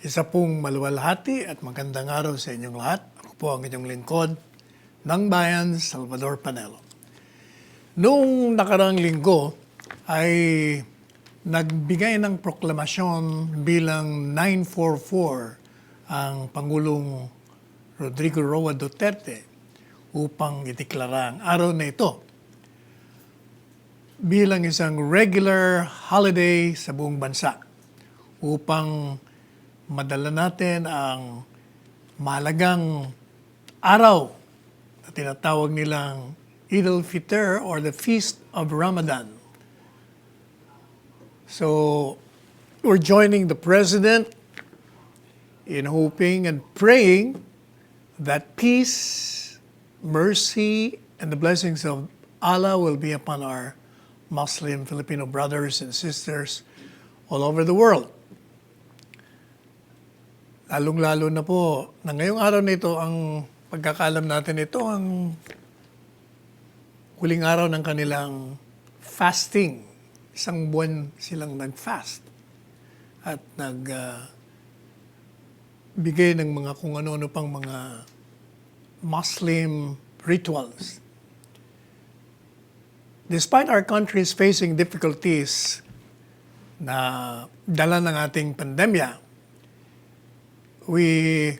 Isa pong maluwalhati at magandang araw sa inyong lahat. Ako po ang inyong lingkod ng bayan, Salvador Panelo. Noong nakaraang linggo ay nagbigay ng proklamasyon bilang 944 ang Pangulong Rodrigo Roa Duterte upang ideklara ang araw na ito bilang isang regular holiday sa buong bansa upang madala natin ang mahalagang araw na tinatawag nilang Eid al-Fitr or the Feast of Ramadan. So, we're joining the President in hoping and praying that peace, mercy, and the blessings of Allah will be upon our Muslim Filipino brothers and sisters all over the world. Lalong-lalo na po na ngayong araw na ito, ang pagkakaalam natin ito, ang huling araw ng kanilang fasting. Isang buwan silang nag-fast at nagbigay ng mga kung ano-ano pang mga Muslim rituals. Despite our country is facing difficulties na dala ng ating pandemya, we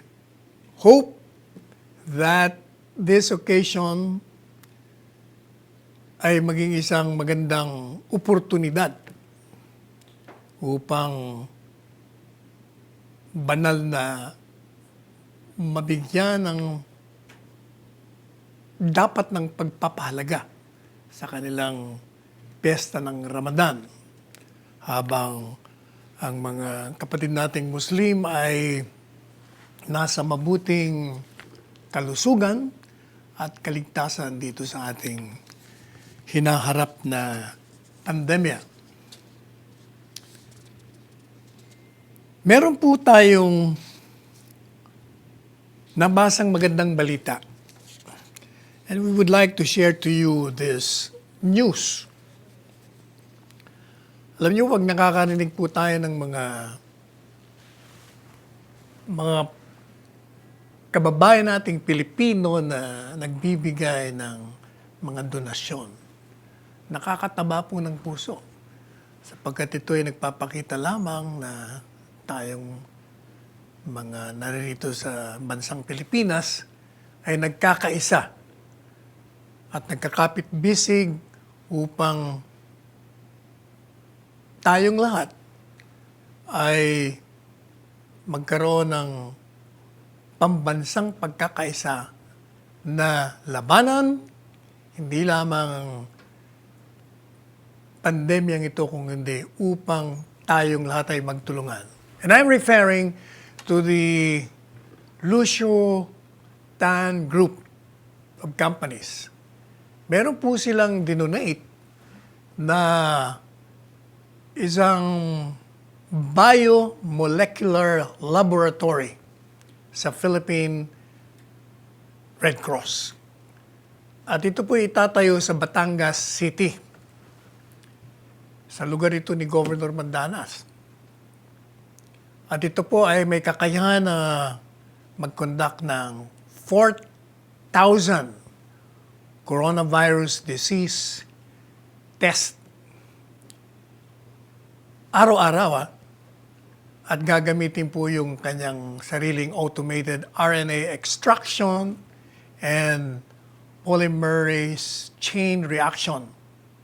hope that this occasion ay maging isang magandang oportunidad upang banal na mabigyan ng dapat ng pagpapahalaga sa kanilang piyesta ng Ramadan, habang ang mga kapatid nating Muslim ay nasa mabuting kalusugan at kaligtasan dito sa ating hinaharap na pandemya. Meron po tayong nabasang magandang balita. And we would like to share to you this news. Alam niyo, pag nakakarinig po tayo ng mga kababayan nating Pilipino na nagbibigay ng mga donasyon, nakakataba po ng puso, sapagkat ito ay nagpapakita lamang na tayong mga naririto sa bansang Pilipinas ay nagkakaisa at nagkakapit-bisig upang tayong lahat ay magkaroon ng pambansang pagkakaisa na labanan hindi lamang ang pandemyang ito, kung hindi upang tayong lahat ay magtulungan. And I'm referring to the Lucio Tan Group of Companies. Meron po silang dinonate na isang biomolecular laboratory sa Philippine Red Cross. At ito po itatayo sa Batangas City, sa lugar ito ni Governor Mandanas. At ito po ay may kakayahan na mag-conduct ng 4,000 coronavirus disease test araw-araw, at gagamitin po yung kanyang sariling automated RNA extraction and polymerase chain reaction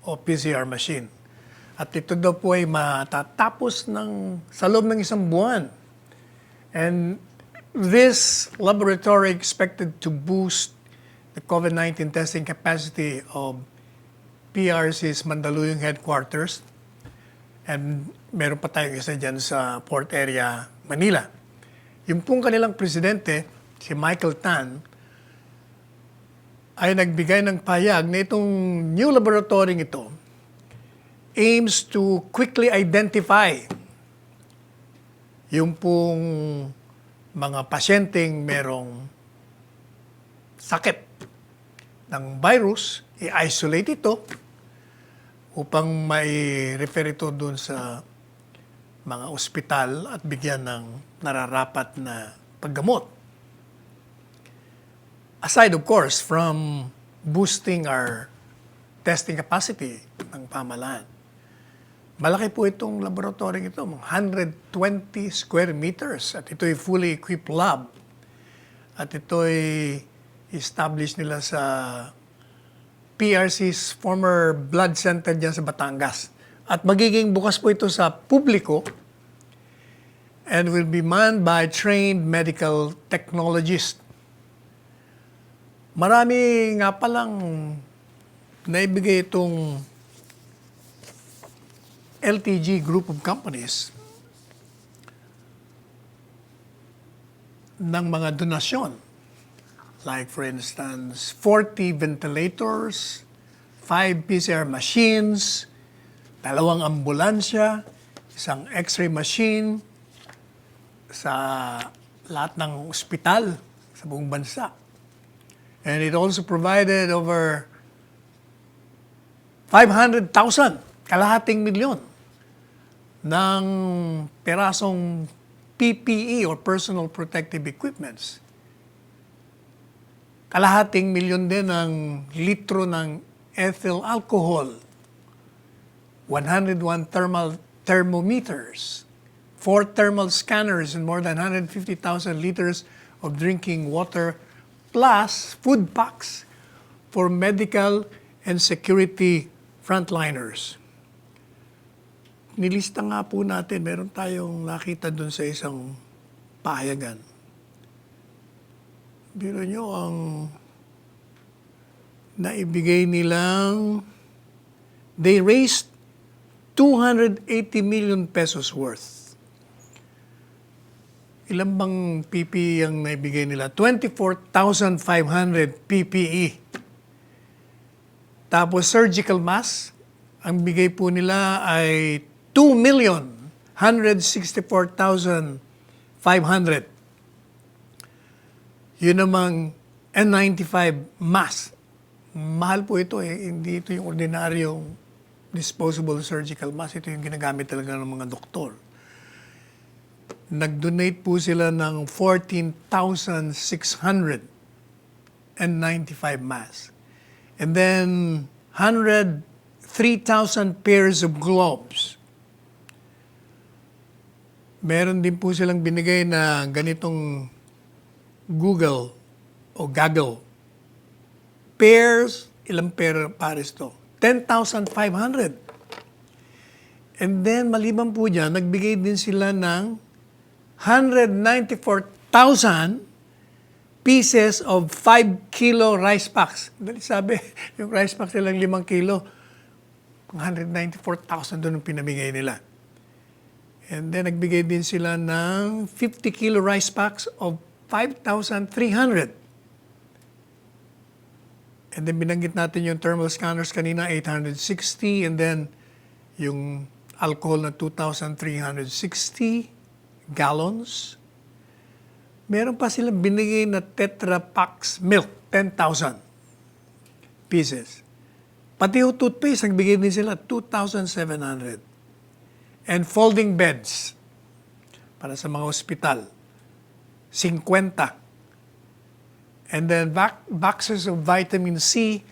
o PCR machine. At ito daw po ay matatapos sa loob ng isang buwan. And this laboratory expected to boost the COVID-19 testing capacity of PRC's Mandaluyong headquarters. And meron pa tayong isa dyan sa port area, Manila. Yung pong kanilang presidente, si Michael Tan, ay nagbigay ng payag na itong new laboratory ito aims to quickly identify yung pong mga pasyenteng merong sakit ng virus, i-isolate ito upang mai-refer ito doon sa mga ospital at bigyan ng nararapat na paggamot. Aside, of course, from boosting our testing capacity ng pamahalaan. Malaki po itong laboratory ito, 120 square meters. At ito'y fully equipped lab. At ito'y established nila sa PRC's former blood center dyan sa Batangas. At magiging bukas po ito sa publiko and will be manned by trained medical technologists. Marami nga palang naibigay itong LTG group of companies ng mga donasyon. Like for instance, 40 ventilators, 5 PCR machines, 2 ambulansya, 1 X-ray machine sa lahat ng ospital sa buong bansa. And it also provided over 500,000, kalahating milyon, ng perasong PPE or personal protective equipments. Kalahating milyon din ng litro ng ethyl alcohol, 101 thermal thermometers, 4 thermal scanners, and more than 150,000 liters of drinking water, plus food packs for medical and security frontliners. Nilista nga po natin, meron tayong nakita dun sa isang pahayagan. Biro nyo ang naibigay nilang, they raised 280 million pesos worth. Ilan bang PPE ang naibigay nila? 24,500 PPE. Tapos surgical mask, ang bigay po nila ay 2,164,500. Yun namang N95 mask. Mahal po ito eh. Hindi ito yung ordinaryong disposable surgical mask. Ito yung ginagamit talaga ng mga doktor. Nag-donate po sila ng 14,600 N95 masks. And then 3,000 pairs of gloves. Meron din po silang binigay na ganitong goggle. Pairs, ilang pares to? 10,500. And then, maliban po dyan, nagbigay din sila ng 194,000 pieces of 5 kilo rice packs. Dali sabi, yung rice packs nilang 5 kilo, 194,000 doon ang pinamigay nila. And then, nagbigay din sila ng 50 kilo rice packs of 5,300. And then, binanggit natin yung thermal scanners kanina, 860. And then, yung alcohol na 2,360 gallons. Meron pa silang binigay na Tetra Paks milk, 10,000 pieces. Pati yung toothpaste, nagbigay din sila 2,700. And folding beds para sa mga ospital, 50. And then boxes of vitamin C,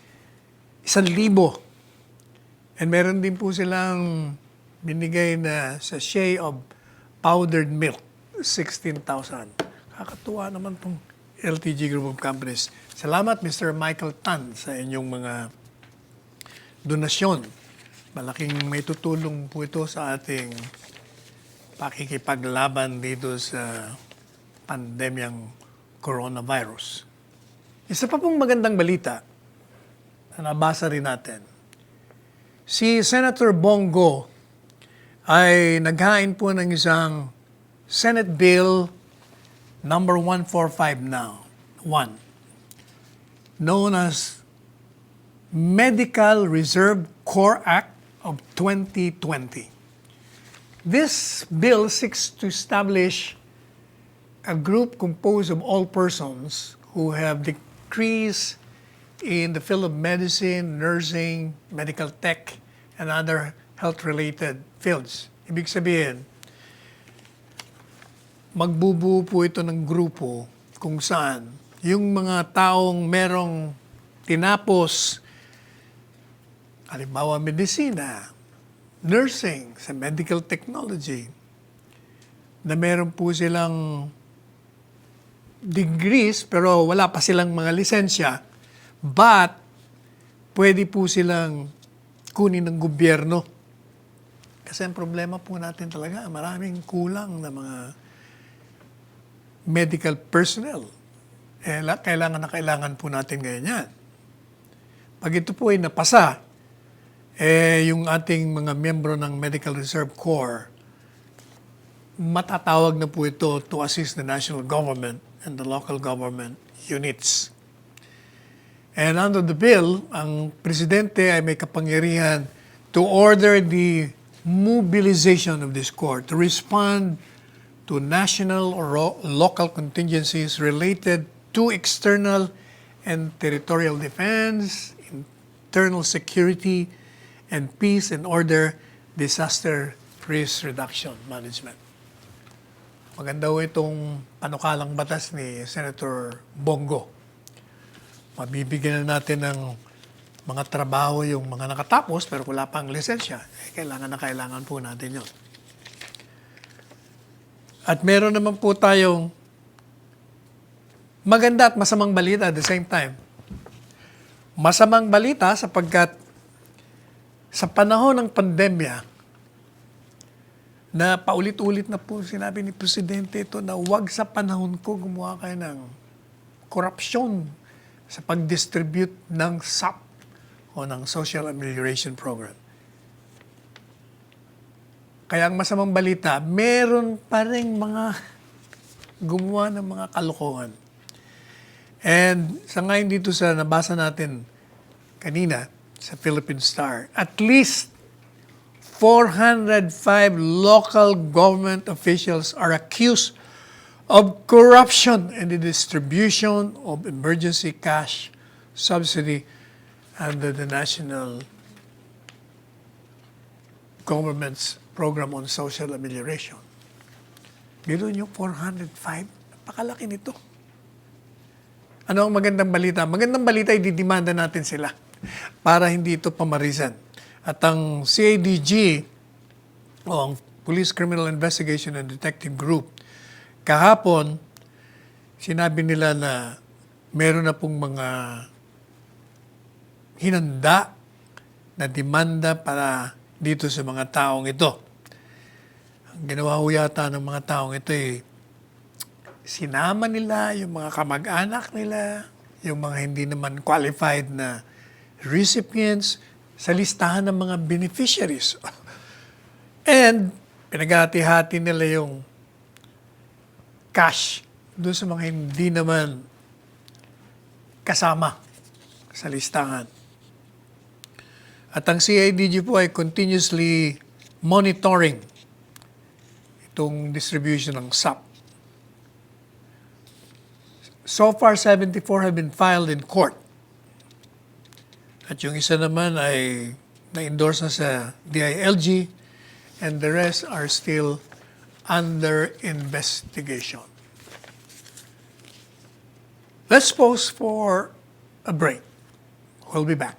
1,000. And meron din po silang binigay na sachet of powdered milk, 16,000. Kakatuwa naman pong LTG Group of Companies. Salamat, Mr. Michael Tan, sa inyong mga donasyon. Malaking may tutulong po ito sa ating pakikipaglaban dito sa pandemyang coronavirus. Isa pa pong magandang balita na nabasa rin natin. Si Senator Bongo ay naghain po ng isang Senate Bill number 145 now, known as Medical Reserve Corps Act of 2020. This bill seeks to establish a group composed of all persons who have degrees in the field of medicine, nursing, medical tech, and other health-related fields. Ibig sabihin, magbubuo po ito ng grupo kung saan yung mga taong merong tinapos, halimbawa medisina, nursing, sa medical technology, na meron po silang degrees pero wala pa silang mga lisensya, but pwede po silang kunin ng gobyerno. Kasi ang problema po natin talaga, maraming kulang na mga medical personnel. Kailangan po natin ngayon yan. Pag ito po ay napasa, yung ating mga miyembro ng Medical Reserve Corps, matatawag na po ito to assist the national government and the local government units. And under the bill, ang presidente ay may kapangyarihan to order the mobilization of this corps to respond to national or local contingencies related to external and territorial defense, internal security, and peace and order, disaster risk reduction management. Maganda ho itong panukalang batas ni Senator Bongo. Mabibigyan na natin ng mga trabaho yung mga nakatapos pero wala pang lisensya. Kailangan po natin yun. At meron naman po tayong maganda at masamang balita at the same time. Masamang balita sapagkat sa panahon ng pandemya, na paulit-ulit na po sinabi ni Presidente ito na huwag sa panahon ko gumawa kayo ng korupsyon sa pag-distribute ng SAP o ng Social Amelioration Program. Kaya ang masamang balita, meron pa rin mga gumawa ng mga kalokohan. And sa ngayon dito sa nabasa natin kanina sa Philippine Star, at least 405 local government officials are accused of corruption in the distribution of emergency cash subsidy under the national government's program on social amelioration. Biro nyo, 405? Napakalaki nito. Ano ang magandang balita? Magandang balita, ididimanda natin sila para hindi ito pamarisan. At ang CADG, o ang Police Criminal Investigation and Detective Group, kahapon, sinabi nila na meron na pong mga hinanda na demanda para dito sa mga taong ito. Ang ginawa ho yata ng mga taong ito sinama nila yung mga kamag-anak nila, yung mga hindi naman qualified na recipients sa listahan ng mga beneficiaries. And pinaghati-hati nila yung cash doon sa mga hindi naman kasama sa listahan. At ang CIDG po ay continuously monitoring itong distribution ng SAP. So far, 74 have been filed in court. At yung isa naman ay na-endorse na sa DILG and the rest are still under investigation. Let's pause for a break. We'll be back.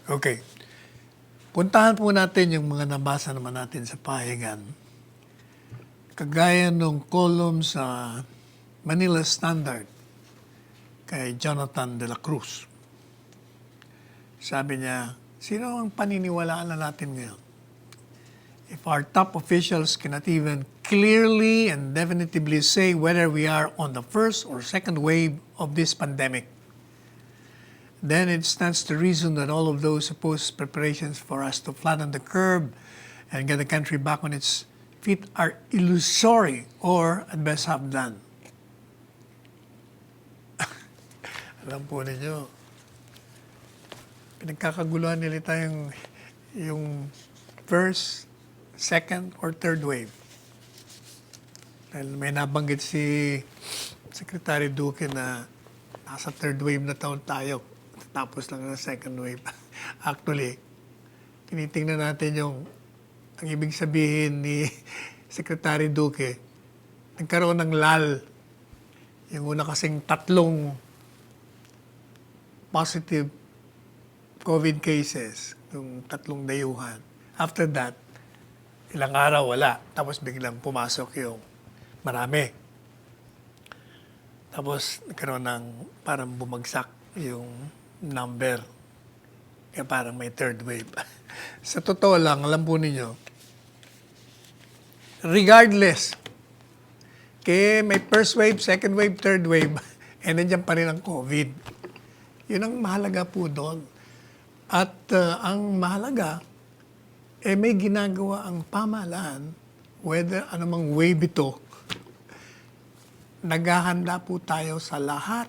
Okay. Puntahan po natin yung mga nabasa naman natin sa pahayagan. Kagaya nung column sa Manila Standard kay Jonathan de la Cruz. Sabi niya, sino ang paniniwalaan na natin ngayon? if our top officials cannot even clearly and definitively say whether we are on the first or second wave of this pandemic, then it stands to reason that all of those supposed preparations for us to flatten the curve and get the country back on its feet are illusory or at best half done. Alam po ninyo, pinagkakaguluhan nila yung first, second, or third wave. Dahil may nabanggit si Secretary Duque na nasa third wave na taon tayo. Tapos lang ng second wave. Actually, tinitingnan natin ang ibig sabihin ni Secretary Duque, nagkaroon ng lull. Yung una kasing 3 positive COVID cases, yung 3 dayuhan. After that, ilang araw wala. Tapos biglang pumasok yung marami. Tapos nagkaroon ng parang bumagsak yung number. Kaya parang may third wave. Sa totoo lang, alam po ninyo, regardless, kaya may first wave, second wave, third wave, nandiyan pa rin ang COVID. Yun ang mahalaga po doon. At ang mahalaga, may ginagawa ang pamahalaan, whether anumang wave ito, naghahanda po tayo sa lahat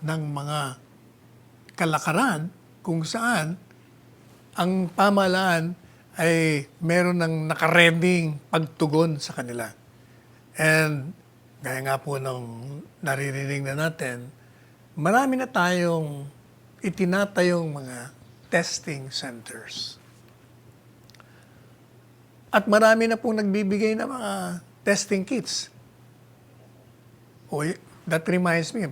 ng mga kalakaran kung saan ang pamahalaan ay meron ng nakarending pagtugon sa kanila. And gaya nga po nung naririnig na natin, marami na tayong itinatayong mga testing centers. At marami na pong nagbibigay ng mga testing kits. That reminds me,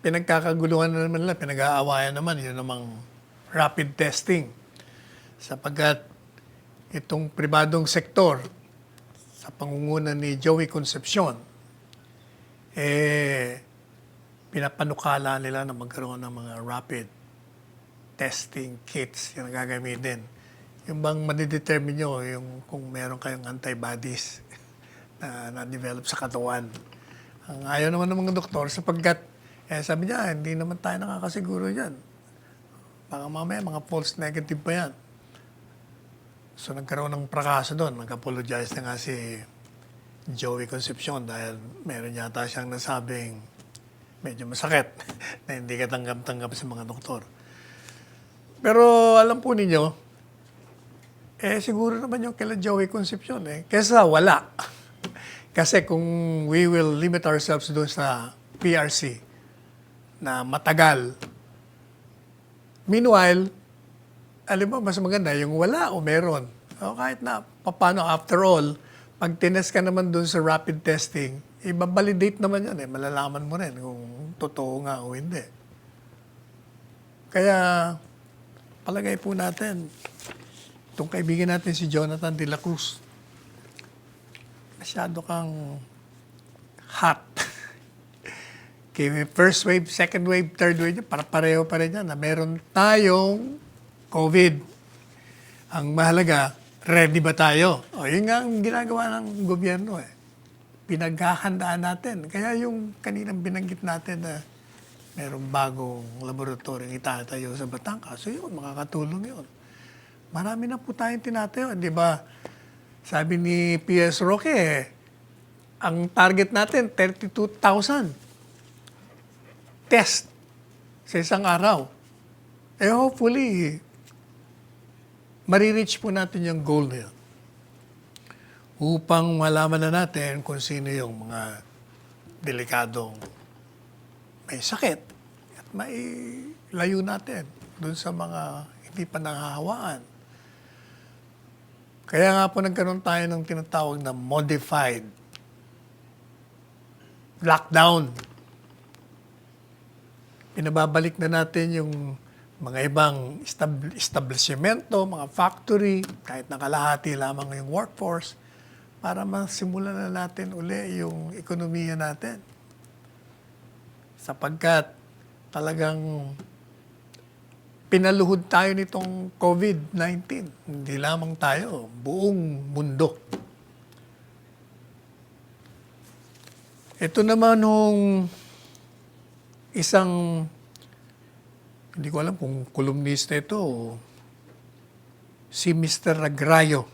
pinagkakaguluhan na naman nila, pinag-aawayan naman, yun namang rapid testing. Sapagkat itong pribadong sektor, sa pangunguna ni Joey Concepcion, pinapanukala nila na magkaroon ng mga rapid testing kits yung gagamitin. Yung bang madidetermine nyo yung kung meron kayong antibodies na na-develop sa katawan. Ang ayaw naman ng mga doktor sapagkat sabi niya, hindi naman tayo nakakasiguro dyan. Baka mamaya mga false negative pa yan. So nagkaroon ng prakaso doon. Nag-apologize na nga si Joey Concepcion dahil meron yata siyang nasabing medyo masakit na hindi ka tanggap-tanggap sa mga doktor. Pero alam po ninyo, siguro naman yung kila Joey Concepcion kesa wala. Kasi kung we will limit ourselves doon sa PRC na matagal, meanwhile, alam mo, mas maganda yung wala o meron. O kahit na, paano, after all, pag tinest ka naman doon sa rapid testing, i-validate naman yan malalaman mo rin kung totoo nga o hindi. Kaya, palagay po natin, itong kaibigan natin si Jonathan De La Cruz, masyado kang hot. Kaya first wave, second wave, third wave, pareho pa rin yan na meron tayong COVID. Ang mahalaga, ready ba tayo? Yun nga ang ginagawa ng gobyerno pinaghahandaan natin. Kaya yung kaninang binanggit natin na merong bagong laboratoryong itatayo sa Batangas, so yun, makakatulong yun. Marami na po tayong tinatayo, di ba? Sabi ni P.S. Roque, ang target natin, 32,000 test sa isang araw. Hopefully, marireach po natin yung goal na yun. Upang malaman na natin kung sino yung mga delikadong may sakit at may layo natin dun sa mga hindi pa nangahawaan. Kaya nga po nagkaroon tayo ng tinatawag na modified lockdown. Pinababalik na natin yung mga ibang establishmento, mga factory, kahit nakalahati lamang yung workforce, para masimulan na natin uli yung ekonomiya natin. Sapagkat talagang pinaluhod tayo nitong COVID-19. Hindi lamang tayo, buong mundo. Ito naman nung isang, hindi ko alam kung kolumnista ito o si Mr. Agrario.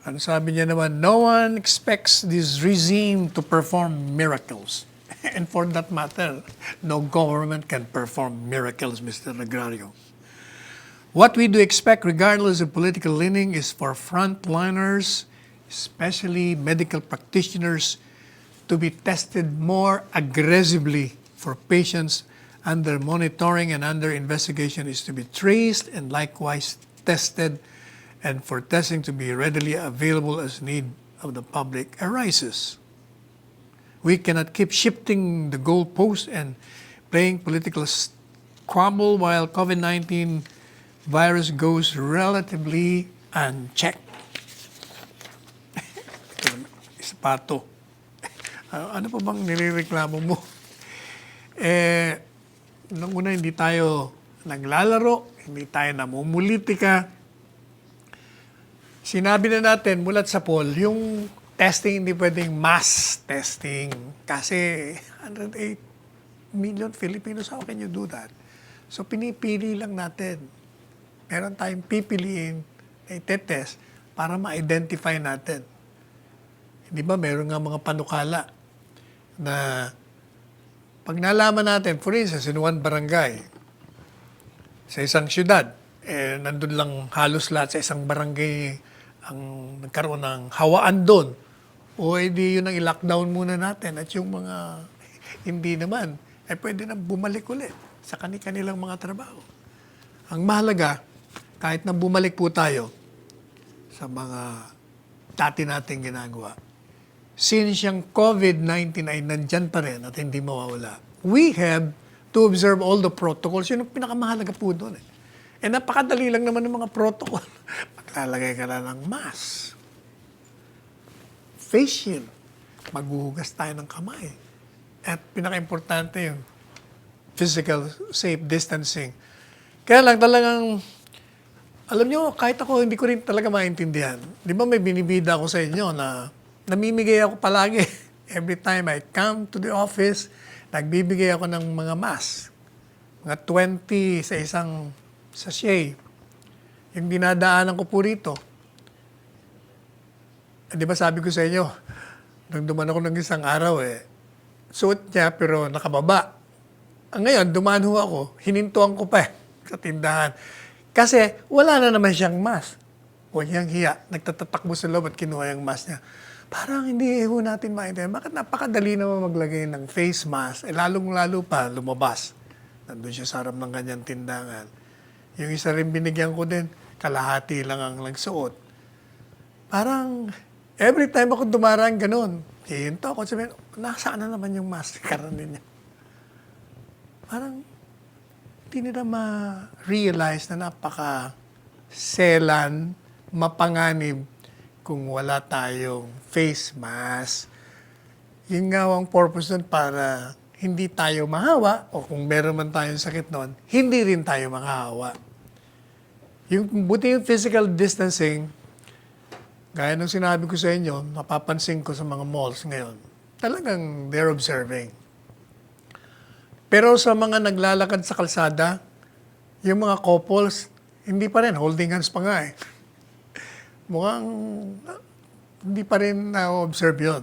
Ano sabi niya naman, no one expects this regime to perform miracles. And for that matter, no government can perform miracles, Mr. Agrario. What we do expect, regardless of political leaning, is for frontliners, especially medical practitioners, to be tested more aggressively, for patients under monitoring and under investigation is to be traced and likewise tested, and for testing to be readily available as need of the public arises. We cannot keep shifting the goalposts and playing political squabble while COVID-19 virus goes relatively unchecked. Ispato. Ano pa bang nirereklamo mo? Nung una hindi tayo naglalaro, hindi tayo namumulitika. Sinabi na natin mulat sa poll, yung testing hindi pwedeng mass testing kasi 108 million Filipinos, how can you do that? So pinipili lang natin. Meron tayong pipiliin na itetest para ma-identify natin. Di ba meron nga mga panukala na pag nalaman natin, for instance, in one barangay, sa isang syudad, nandun lang halos lahat sa isang barangay ang nagkaroon ng hawaan doon. O edi yun ang i-lockdown muna natin at yung mga hindi naman, pwede na bumalik ulit sa kanilang mga trabaho. Ang mahalaga, kahit na bumalik po tayo sa mga dati nating ginagawa, since yung COVID-19 ay nandyan pa rin at hindi mawawala, we have to observe all the protocols. Yun ang pinakamahalaga po doon. Napakadali lang naman ng mga protocol. Maglalagay ka na ng mask, face shield, maghuhugas tayo ng kamay. At pinaka-importante yung physical safe distancing. Kaya lang talagang, alam nyo, kahit ako hindi ko rin talaga maintindihan. Di ba may binibida ako sa inyo na namimigay ako palagi. Every time I come to the office, nagbibigay ako ng mga mask. Mga 20 sa isang sachet. Yung dinadaanan ko po rito. Di ba sabi ko sa inyo, nung duman ako ng isang araw suot niya pero nakababa. Ngayon, dumaan ho ako, hinintuan ko pa sa tindahan. Kasi wala na naman siyang mask. O niyang hiya, nagtatatakbo sa loob at kinuha yung mask niya. Parang hindi ho natin maintindihan. Bakit napakadali naman maglagay ng face mask? Lalong-lalo pa lumabas. Nandun siya sa harap ng kanyang tindahan. Yung isa rin binigyan ko din, kalahati lang ang nagsuot. Parang every time ako dumaraan ganun, hihinto ako, sabihin, nasaan na naman yung mask? Karanin niya. Parang hindi nila ma-realize na napaka-selan, mapanganib kung wala tayong face mask. Yun nga ang purpose nun para hindi tayo mahawa o kung meron man tayong sakit nun, hindi rin tayo mahahawa. Yung buti yung physical distancing, gaya ng sinabi ko sa inyo, napapansin ko sa mga malls ngayon, talagang they're observing. Pero sa mga naglalakad sa kalsada, yung mga couples, hindi pa rin, holding hands pa nga Mukhang hindi pa rin na-observe yun.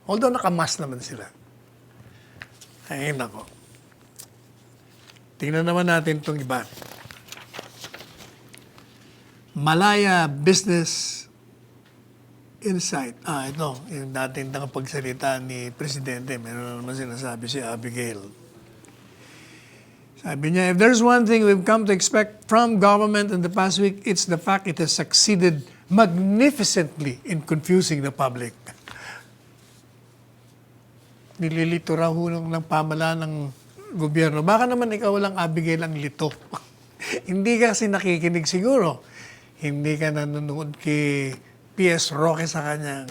Although nakamask naman sila. Ay, nako. Tingnan naman natin itong iba. Malaya Business Insight. Ito, yung dating nakapagsalita ni Presidente, meron naman sinasabi si Abigail. Sabi niya, if there's one thing we've come to expect from government in the past week, it's the fact it has succeeded magnificently in confusing the public. Nililito raw ng pamahalaan ng gobyerno. Baka naman ikaw lang, Abigail, ang lito. Hindi ka kasi nakikinig siguro. Hindi ka nanonood kay P.S. Roque sa kanyang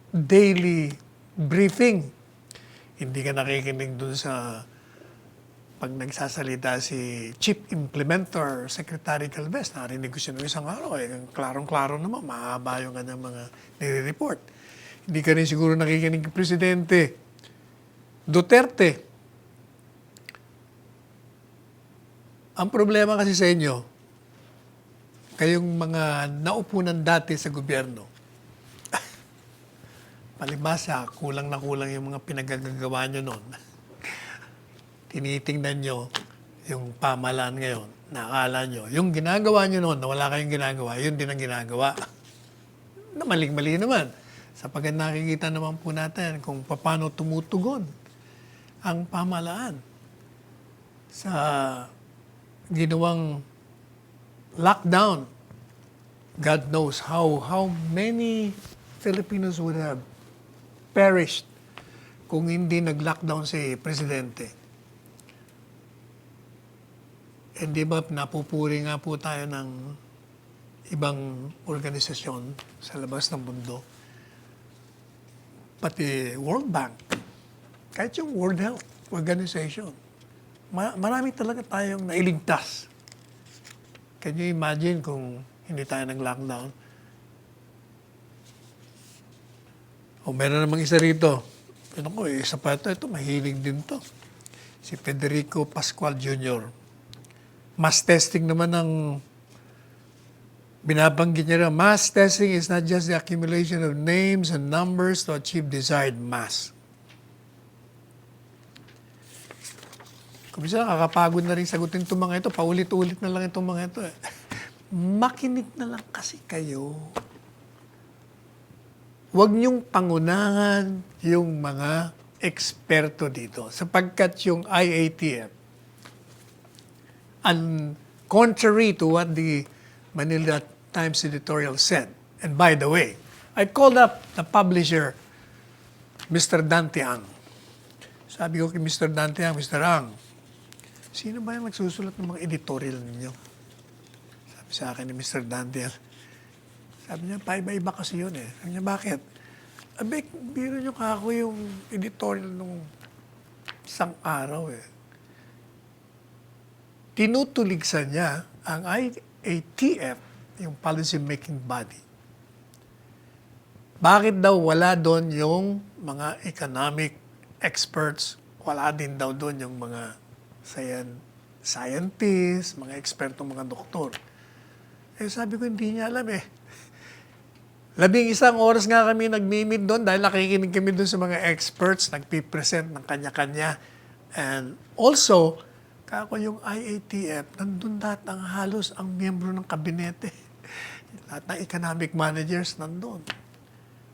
daily briefing. Hindi ka nakikinig dun sa pag nagsasalita si Chief Implementer Secretary Calves, narinig ko siya noong isang araw, klarong-klaro naman, mahaba yung kanyang mga nire-report. Hindi ka rin siguro nakikinig ng Presidente Duterte. Ang problema kasi sa inyo, kayong mga naupunan dati sa gobyerno, palibasa, kulang na kulang yung mga pinagagagawa nyo noon. Tinitingnan nyo yung pamahalaan ngayon, nakakala nyo, yung ginagawa nyo noon na wala kayong ginagawa, yun din ang ginagawa. Na maling-mali naman. Sapagkat nakikita naman po natin kung paano tumutugon ang pamahalaan sa ginawang lockdown. God knows how many Filipinos would have perished kung hindi nag-lockdown si Presidente. Hindi ba napupuri nga po tayo ng ibang organisasyon sa labas ng mundo? Pati World Bank, kahit yung World Health Organization, marami talaga tayong nailigtas. Can you imagine kung hindi tayo nag-lockdown? O meron namang isa rito. Ano ko, isa pa ito, mahilig din to. Si Federico Pascual Jr. Mass testing naman ang binabanggit niya. Mass testing is not just the accumulation of names and numbers to achieve desired mass. Kung bisa, kakapagod na rin sagutin itong mga ito. Paulit-ulit na lang itong mga ito. Makinig na lang kasi kayo. Huwag niyong pangunahan yung mga eksperto dito. Sapagkat yung IATF, and contrary to what the Manila Times editorial said, and by the way, I called up the publisher, Mr. Dante Ang. Sabi ko kay Mr. Dante Ang, Mr. Ang, sino ba yung nagsusulat ng mga editorial ninyo? Sabi sa akin ni Mr. Dante Ang, sabi niya, paiba-iba kasi yun eh. Sabi niya, bakit? Abek, biro niyo kako yung editorial nung isang araw eh. Tinutuligsan niya ang IATF, yung policy making body. Bakit daw wala doon yung mga economic experts? Wala din daw doon yung mga scientists, mga ekspertong mga doktor. Eh sabi ko, hindi niya alam eh. 11 oras nga kami nag-meet doon dahil nakikinig kami doon sa mga experts, nagpipresent ng kanya-kanya. And also, kako yung IATF, nandun lahat ang halos ang miyembro ng kabinete. Lahat ng economic managers nandun.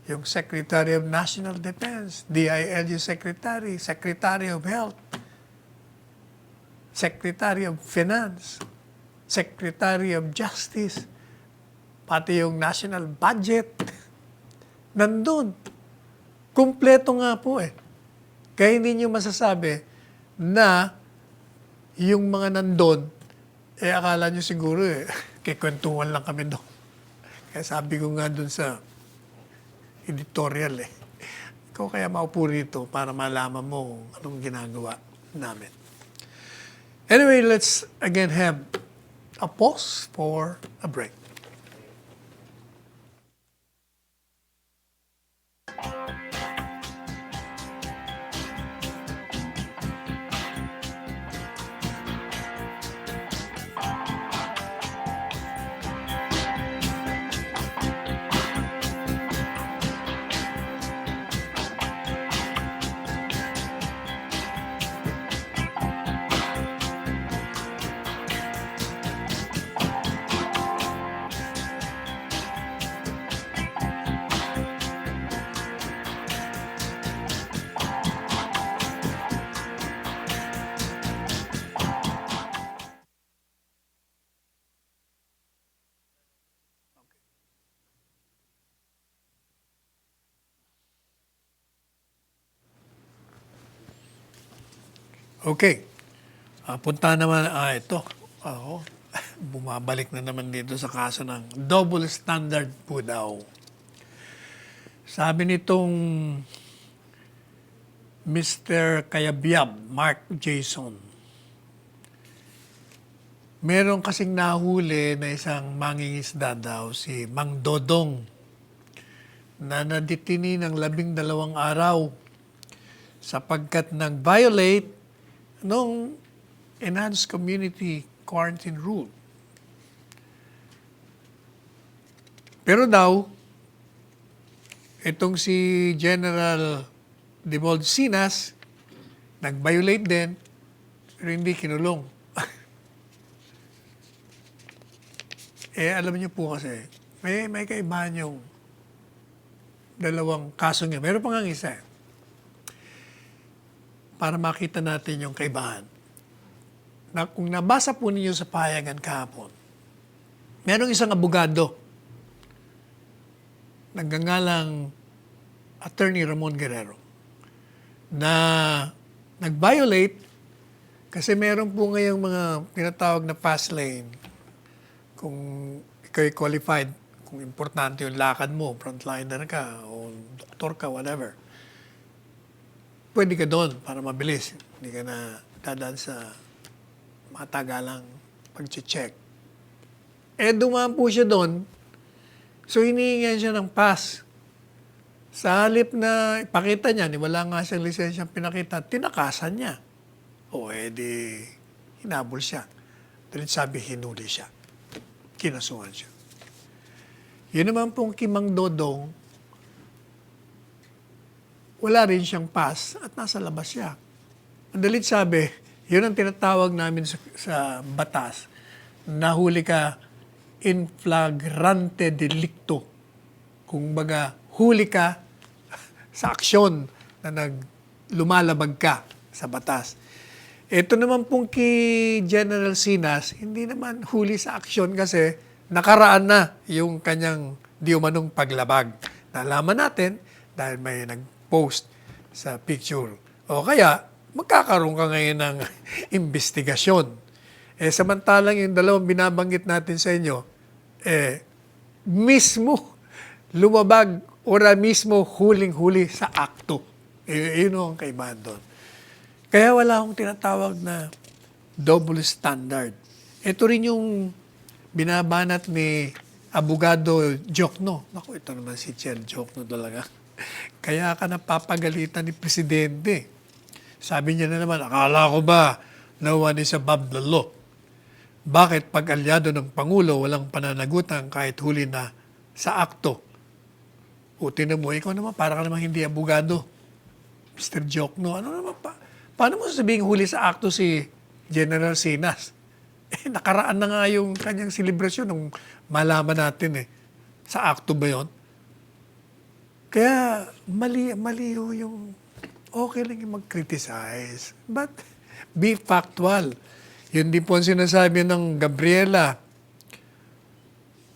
Yung Secretary of National Defense, DILG Secretary, Secretary of Health, Secretary of Finance, Secretary of Justice, pati yung national budget, nandun. Kumpleto nga po eh. Kaya hindi nyo masasabi na yung mga nandun, akala nyo siguro kikwentuhan lang kami doon. Kaya sabi ko nga doon sa editorial ikaw kaya maupo rito para malaman mo anong ginagawa namin. Anyway, let's again have a pause for a break. Okay. Punta naman, ito. Ako, bumabalik na naman dito sa kaso ng double standard po daw. Sabi nitong Mr. Kayabyab, Mark Jason, Meron kasing nahuli na isang mangingisda daw, si Mang Dodong, na naditini ng 12 araw sapagkat nag-violate ng Enhanced Community Quarantine Rule. Pero daw, itong si General Debold Sinas, nag-violate din, pero hindi kinulong. Alam niyo po kasi, may kaibahan yung dalawang kaso niya. Meron pa nga isa. Para makita natin yung kaibahan. Kung nabasa po ninyo sa pahayagan kahapon, merong isang abogado, nagngangalang Attorney Ramon Guerrero, na nag-violate kasi meron po ngayong mga tinatawag na fast lane. Kung ikaw'y qualified, kung importante yung lakad mo, frontliner ka, o doktor ka, whatever, pwede ka doon para mabilis. Hindi ka na dadaan sa matagalang pag-check. Dumaan po siya doon, so hinihingan siya ng pass. Sa halip na ipakita niya, wala nga siyang lisensyang pinakita, tinakasan niya. Di hinabol siya. Dahil sabi, hinuli siya. Kinasuhan siya. Yun naman pong Kimang Dodong, wala rin siyang pass at nasa labas siya. Madalit sabi, yun ang tinatawag namin sa batas, nahuli ka in flagrante delicto. Kung baga, huli ka sa aksyon na lumalabag ka sa batas. Ito naman pong kay General Sinas, hindi naman huli sa aksyon kasi nakaraan na yung kanyang di umanong paglabag. Nalaman natin dahil may nag-post sa picture. O kaya, magkakaroon ka ngayon ng investigasyon. Samantalang yung dalawang binabanggit natin sa inyo, mismo lumabag o mismo huling-huli sa akto. Yun ang kaibahan doon. Kaya wala akong tinatawag na double standard. Ito rin yung binabanat ni Abogado Jokno. Naku, ito naman si Chair Jokno talaga. Kaya ka napapagalitan ni Presidente. Sabi niya na naman, akala ko ba no one is above the law? Bakit pag alyado ng Pangulo walang pananagutan kahit huli na sa akto? O tinan mo, ikaw naman, para ka naman hindi abogado. Mr. Jokno, ano naman pa? Paano mo sasabihin huli sa akto si General Sinas? Nakaraan na nga yung kanyang selebrasyon nung malaman natin sa akto ba yun? Kaya mali yung okay lang yung mag-criticize. But be factual. Yun din po ang sinasabi ng Gabriela.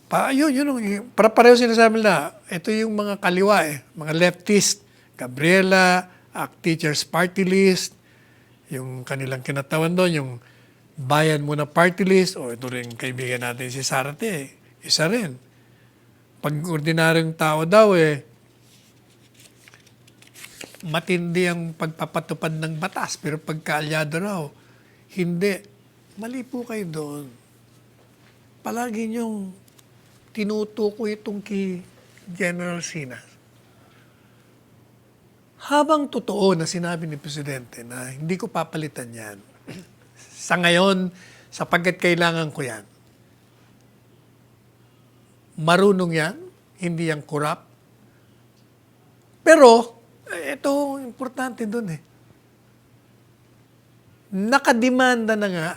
Pareho sinasabi na, ito yung mga kaliwa mga leftist. Gabriela, Teachers Party List, yung kanilang kinatawan doon, yung Bayan Muna Party List, ito rin kaibigan natin si Sarate, isa rin. Pag ordinaryong tao daw matindi ang pagpapatupad ng batas, pero pagkaalyado raw, hindi. Mali po kayo doon. Palagi niyong tinutukoy itong kay General Sinas. Habang totoo na sinabi ni Presidente na hindi ko papalitan yan, sa ngayon, sapagkat kailangan ko yan, marunong yan, hindi yan corrupt. Pero, ito, importante dun nakademanda na nga,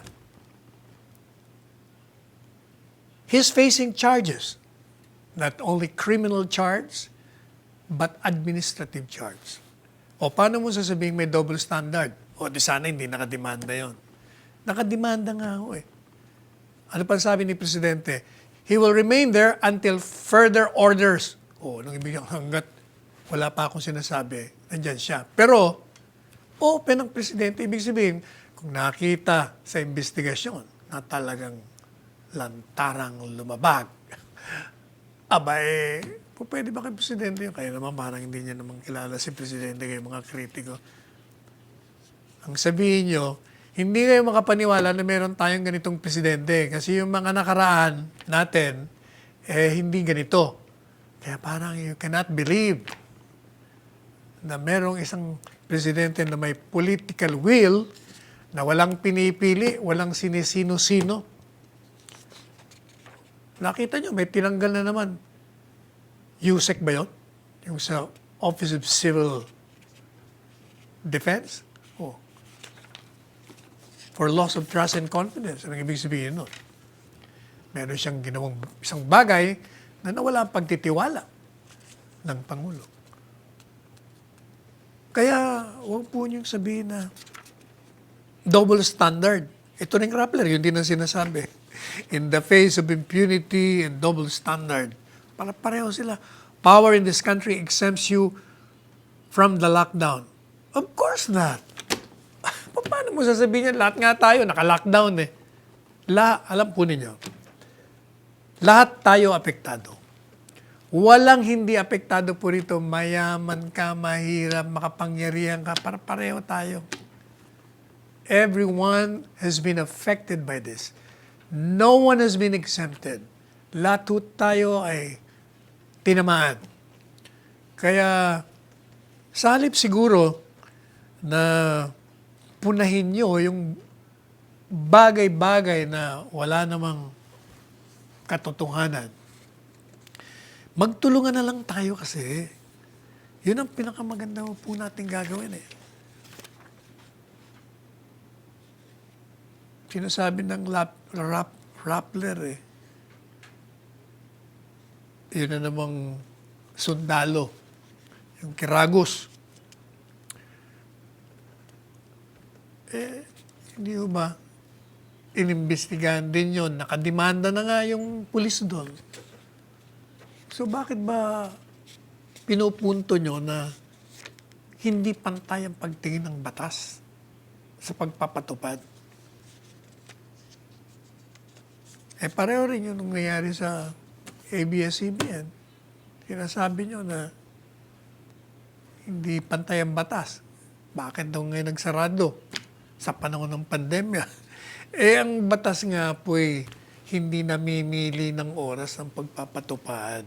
he's facing charges, not only criminal charge, but administrative charge. O paano mo sasabihin may double standard? Di sana hindi nakademanda yon. Nakademanda nga ako Ano pa sabi ni Presidente? He will remain there until further orders. Nung ibig hanggat wala pa akong sinasabi, nandyan siya. Pero, open ang Presidente. Ibig sabihin, kung nakita sa investigasyon na talagang lantarang lumabag, pwede ba kay Presidente yun? Kaya naman parang hindi niya naman kilala si Presidente kay mga kritiko. Ang sabihin nyo, Hindi kayo makapaniwala na meron tayong ganitong presidente. Kasi yung mga nakaraan natin, hindi ganito. Kaya parang you cannot believe na merong isang presidente na may political will na walang pinipili, walang sinisino-sino. Nakita nyo, may tinanggal na naman. USEC ba yun? Yung sa Office of Civil Defense? Oh. For loss of trust and confidence. Anong ibig sabihin nun? Meron siyang ginawang isang bagay na nawala ang pagtitiwala ng Pangulo. Kaya, huwag po niyong sabihin na double standard. Ito rin Rappler, yun din ang sinasabi. In the face of impunity and double standard, para pareho sila. Power in this country exempts you from the lockdown. Of course not. Paano mo sasabihin yan? Lahat nga tayo, naka-lockdown eh. Alam po ninyo, lahat tayo apektado. Walang hindi apektado po rito. Mayaman ka, mahirap, makapangyarihan ka, para pareho tayo. Everyone has been affected by this. No one has been exempted. Lahat tayo ay tinamaan. Kaya, sa halip siguro na punahin nyo yung bagay-bagay na wala namang katotohanan, magtulungan na lang tayo kasi yun ang pinakamaganda po natin gagawin eh. Sinasabi ng Rappler eh, yun na namang sundalo, yung Kiragos. Hindi ba inimbestigahan din yun? Nakademanda na nga yung pulis doon. So bakit ba pinupunto nyo na hindi pantay ang pagtingin ng batas sa pagpapatupad? Pareho rin yung nangyayari sa ABS-CBN. Sinasabi nyo na hindi pantay ang batas. Bakit daw ngayon nagsarado sa panahon ng pandemya? Ang batas nga po hindi namimili ng oras ng pagpapatupad.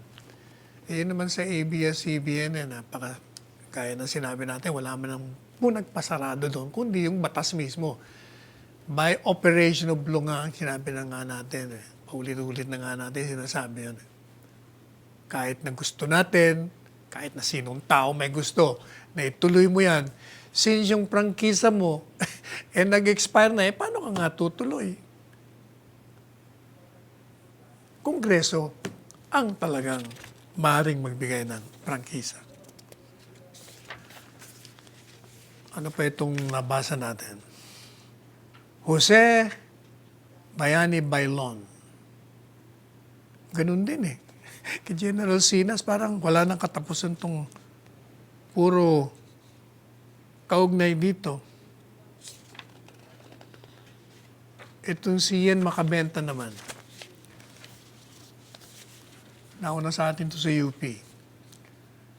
Yun naman sa ABS-CBN, kaya na sinabi natin, wala man ang nagpasarado doon, kundi yung batas mismo. By operation of law nga ang sinabi na nga natin. Paulit-ulit na nga natin sinasabi yun. Kahit na gusto natin, kahit na sinong tao may gusto, na ituloy mo yan, since yung prangkisa mo, nag-expire na, paano ka nga tutuloy? Kongreso ang talagang maaaring magbigay ng prangkisa. Ano pa itong nabasa natin? Jose Bayani Bailon. Ganun din eh. Kay General Sinas, parang wala nang katapusan tong puro kaugnay dito. Itong si Ian Macabenta naman. Nauna sa atin to sa UP.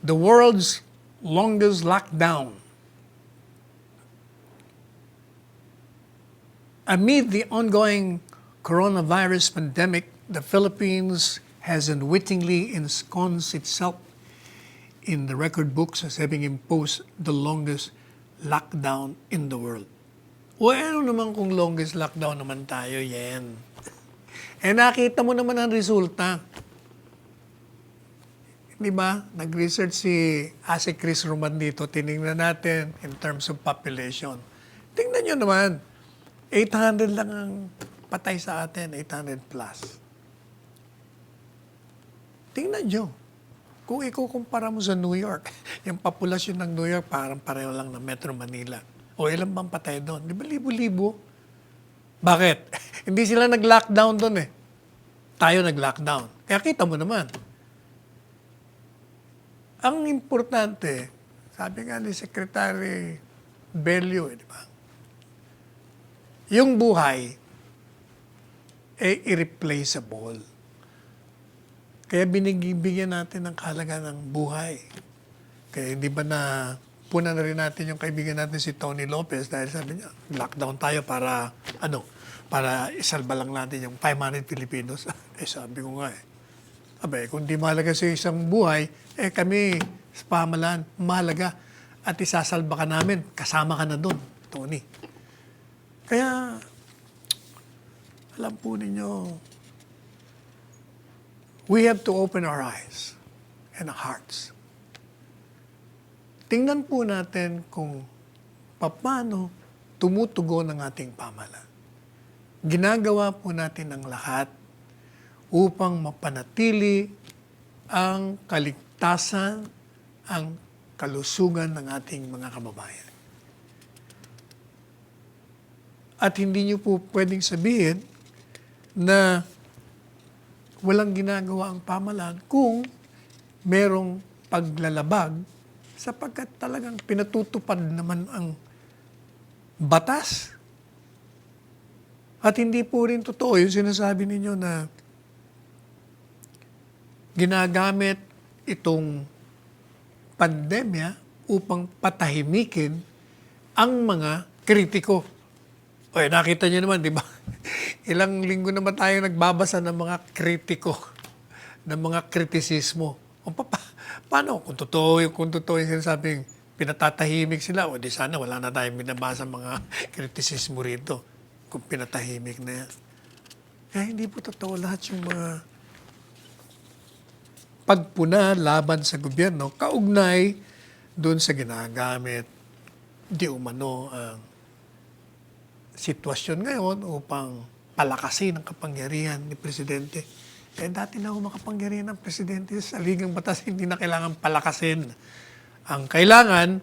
The world's longest lockdown. Amid the ongoing coronavirus pandemic, the Philippines has unwittingly ensconced itself in the record books as having imposed the longest lockdown in the world. Ano naman kung longest lockdown naman tayo, yan. Nakita mo naman ang resulta. Di ba? Nag-research si Ase Chris Roman dito. Tinignan natin in terms of population. Tingnan nyo naman. 800 lang ang patay sa atin, 800 plus. Tingnan nyo. Kung ikukumpara mo sa New York, yung populasyon ng New York parang pareho lang ng Metro Manila. O ilan bang patay doon? Di ba libo-libo? Bakit? Hindi sila nag-lockdown doon eh. Tayo nag-lockdown. Kaya kita mo naman. Ang importante, sabi nga ni Secretary Bello, di ba? Yung buhay irreplaceable. Kaya binibigyan natin ng kahalaga ng buhay. Kaya hindi ba na puna na rin natin yung kaibigan natin si Tony Lopez dahil sabi niya, lockdown tayo para, para isalba lang natin yung 500 Filipinos. Sabi ko nga kung di mahalaga sa isang buhay, kami sa pamahalaan, mahalaga. At isasalba ka namin, kasama ka na doon, Tony. Kaya, alam po ninyo, we have to open our eyes and our hearts. Tingnan po natin kung paano tumutugon ang ating pamahalaan. Ginagawa po natin ang lahat upang mapanatili ang kaligtasan, ang kalusugan ng ating mga kababayan. At hindi niyo po pwedeng sabihin na walang ginagawa ang pamahalaan kung merong paglalabag sapagkat talagang pinatutupad naman ang batas. At hindi po rin totoo yung sinasabi ninyo na ginagamit itong pandemya upang patahimikin ang mga kritiko. Nakita niyo naman, di ba? Ilang linggo naman tayo nagbabasa ng mga kritiko, ng mga kritisismo. Paano? Kung totoo yung sinasabing pinatatahimik sila, di sana wala na tayong binabasa mga kritisismo rito kung pinatahimik na yan. Kaya hindi po totoo lahat yung mga pagpuna laban sa gobyerno, kaugnay doon sa ginagamit di umano ang sitwasyon ngayon upang palakasin ang kapangyarihan ni Presidente. Dati na makapangyarihan ng Presidente sa ligang batas, hindi na kailangan palakasin. Ang kailangan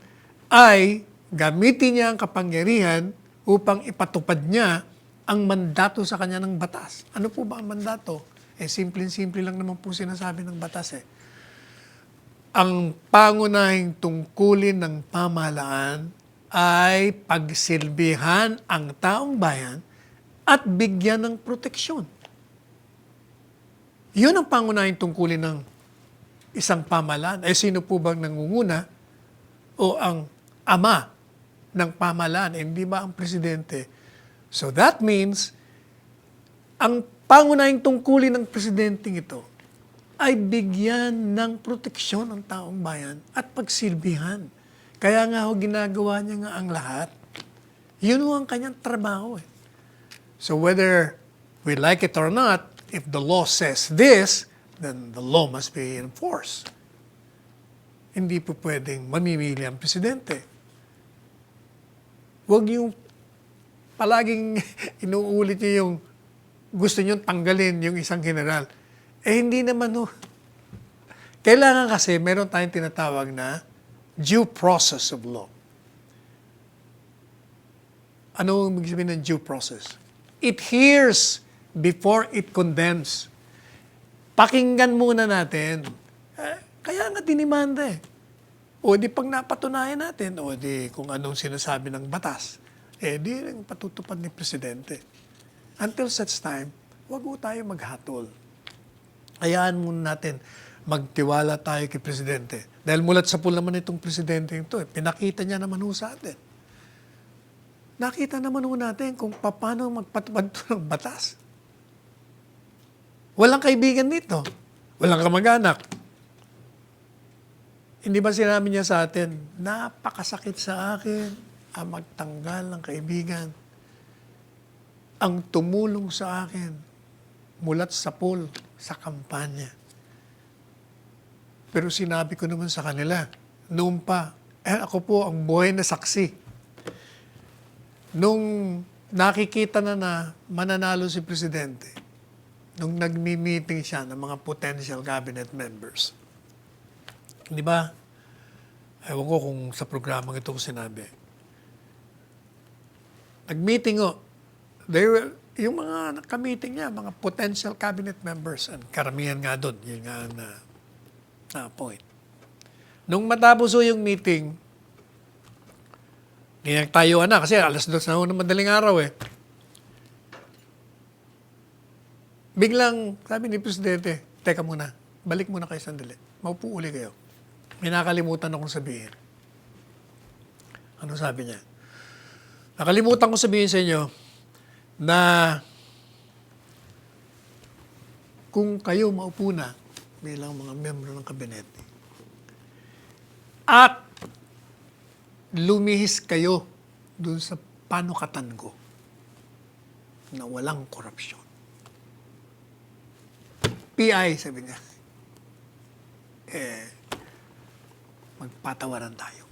ay gamitin niya ang kapangyarihan upang ipatupad niya ang mandato sa kanya ng batas. Ano po ba ang mandato? Simple-simple lang naman po sinasabi ng batas. Ang pangunahing tungkulin ng pamahalaan ay pagsilbihan ang taong bayan at bigyan ng proteksyon. Yun ang pangunahing tungkulin ng isang pamahalaan. Sino po bang nangunguna o ang ama ng pamahalaan? Hindi ba ang presidente? So that means, ang pangunahing tungkulin ng presidenteng ito ay bigyan ng proteksyon ang taong bayan at pagsilbihan. Kaya nga ginagawa niya nga ang lahat. Yun ang kanyang trabaho. So whether we like it or not, if the law says this, then the law must be enforced. Hindi po pwedeng mamimili ang presidente. Huwag yung palaging inuulit niyo yung gusto niyo tanggalin yung isang general. Hindi naman Kailangan kasi meron tayong tinatawag na due process of law. Ano ang ibig sabihin ng due process? It hears before it condemns. Pakinggan muna natin. Kaya nga dinimanda O di pag napatunayan natin, o di kung anong sinasabi ng batas, di rin patutupad ni Presidente. Until such time, wag tayo maghatol. Hayaan muna natin magtiwala tayo kay Presidente. Dahil mulat sa pool naman itong Presidente ito, pinakita niya naman sa atin. Nakita naman natin kung paano magpatupad ng batas. Walang kaibigan dito. Walang kamag-anak. Hindi ba sinabi niya sa atin, napakasakit sa akin ang magtanggal ng kaibigan. Ang tumulong sa akin mulat sa pool, sa kampanya. Pero sinabi ko naman sa kanila, noon pa, ako po ang buhay na saksi. Nung nakikita na mananalo si Presidente, nung nagmi-meeting siya ng mga potential cabinet members, di ba? Ewan ko kung sa programang ito ko sinabi. Nag-meeting yung mga naka-meeting niya, mga potential cabinet members, and karamihan nga doon, yun nga na point. Nung matapos yung meeting, ngayon tayo kasi 2:00 na madaling araw Biglang, sabi ni Presidente, teka muna, balik muna kayo sandali. Maupo uli kayo. May nakalimutan akong sabihin. Ano sabi niya? Nakalimutan ko sabihin sa inyo na kung kayo maupo na bilang mga miyembro ng kabinete at lumihis kayo dun sa panukatan ko na walang korupsyon. PI, sabi niya, magpatawaran tayo.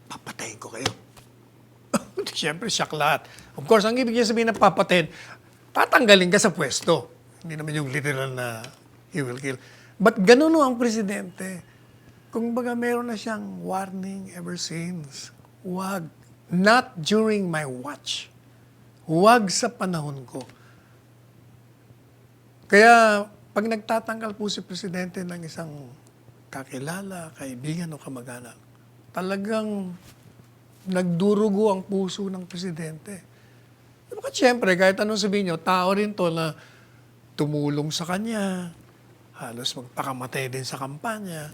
Papatayin ko kayo. Siyempre, shock lahat. Of course, ang ibig niya sabihin ng papatayin, tatanggalin ka sa pwesto. Hindi naman yung literal na he will kill. But ganun ang presidente. Kung baga meron na siyang warning ever since. Huwag. Not during my watch. Huwag sa panahon ko. Kaya pag nagtatanggal po si presidente ng isang kakilala, kaibigan o kamag-anak, talagang nagdurugo ang puso ng presidente. Bakit siyempre, kahit anong sabihin nyo, tao rin to na tumulong sa kanya, halos magpakamatay din sa kampanya.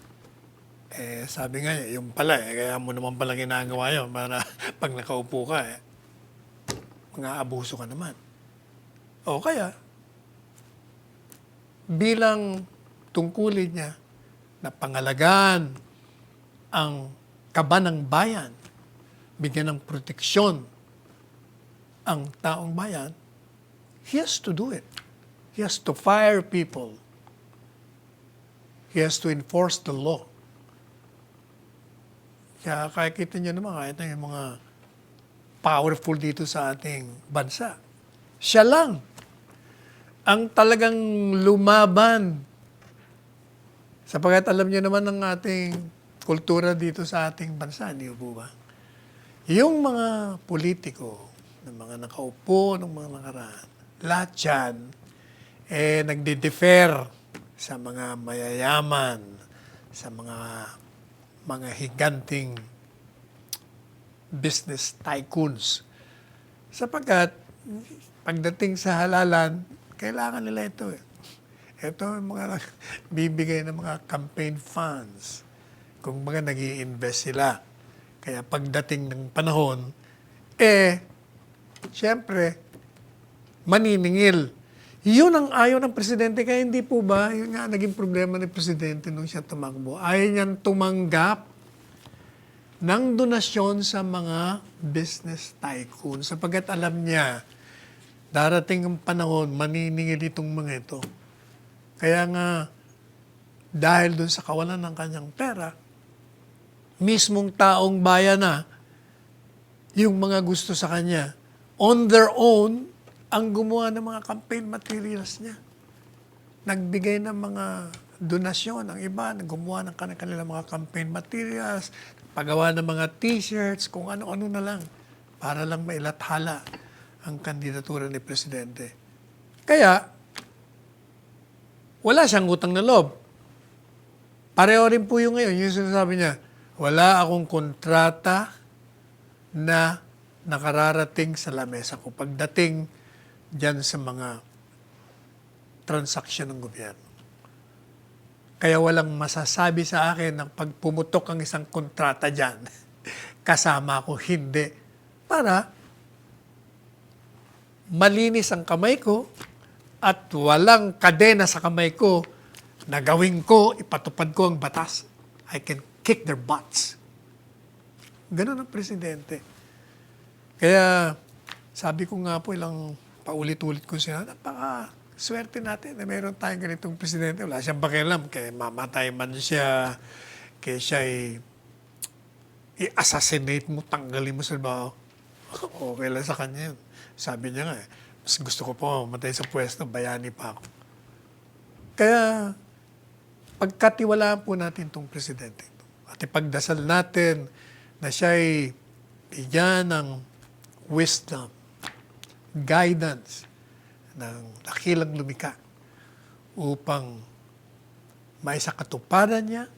Sabi nga, yung pala, kaya mo naman pala ginagawa yun para pag nakaupo ka, mga abuso ka naman. O kaya, bilang tungkulin niya na pangalagaan ang kaba ng bayan, bigyan ng proteksyon ang taong bayan, he has to do it. He has to fire people. He has to enforce the law. Kaya kita niyo naman, kahit na yung mga powerful dito sa ating bansa, siya lang ang talagang lumaban. Sapagkat alam niyo naman ng ating kultura dito sa ating bansa, hindi po ba? Yung mga politiko, ng mga nakaupo, ng mga nakaraan, lahat yan, nagde-defer sa mga mayayaman, sa mga higanting business tycoons. Sapagkat, pagdating sa halalan, kailangan nila ito. Ito yung mga bibigay ng mga campaign funds. Kung mga nag-i-invest sila. Kaya pagdating ng panahon, siyempre, maniningil. Yun ang ayaw ng presidente. Kaya hindi po ba, yun nga naging problema ng presidente nung siya tumakbo. Ayaw niyang tumanggap ng donasyon sa mga business tycoon. Sapagkat alam niya, darating ang panahon, maniningil itong mga ito. Kaya nga, dahil dun sa kawalan ng kanyang pera, mismong taong bayan na, yung mga gusto sa kanya, on their own, ang gumawa ng mga campaign materials niya. Nagbigay ng mga donasyon. Ang iba, gumawa ng kanilang mga campaign materials, paggawa ng mga t-shirts, kung ano-ano na lang, para lang mailathala ang kandidatura ni Presidente. Kaya, wala siyang utang na loob. Pareho rin po yung ngayon, yung sinasabi niya, wala akong kontrata na nakararating sa lamesa ko pagdating dyan sa mga transaksyon ng gobyerno. Kaya walang masasabi sa akin ng pag pumutok ang isang kontrata dyan, kasama ko, hindi. Para malinis ang kamay ko at walang kadena sa kamay ko na gawin ko, ipatupad ko ang batas. I can kick their butts. Ganun ang presidente. Kaya sabi ko nga po ilang paulit-ulit ko siya, napaka-swerte natin na meron tayong ganitong presidente. Wala siyang pakialam, kaya mamatay man siya, kaya siya i-assassinate mo, tanggalin mo sa trabaho. Okay lang sa kanya yun. Sabi niya nga, mas gusto ko po mamatay sa pwesto, bayani pa ako. Kaya, pagkatiwalaan po natin itong presidente ito. At ipagdasal natin na siya'y bigyan ng wisdom, guidance ng dakilang lumikha upang maisakatuparan niya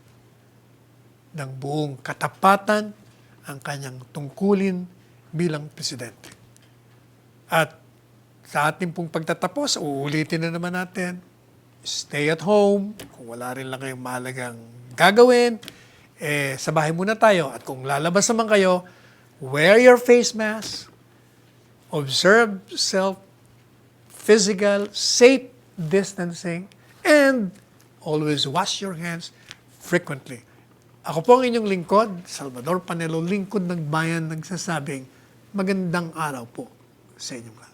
ng buong katapatan ang kanyang tungkulin bilang presidente. At sa ating pong pagtatapos, uulitin na naman natin, stay at home, kung wala rin lang kayong mahalagang gagawin, sa bahay muna tayo. At kung lalabas naman kayo, wear your face mask, observe physical, safe distancing, and always wash your hands frequently. Ako po ang inyong lingkod, Salvador Panelo, lingkod ng bayan, nagsasabing magandang araw po sa inyong lahat.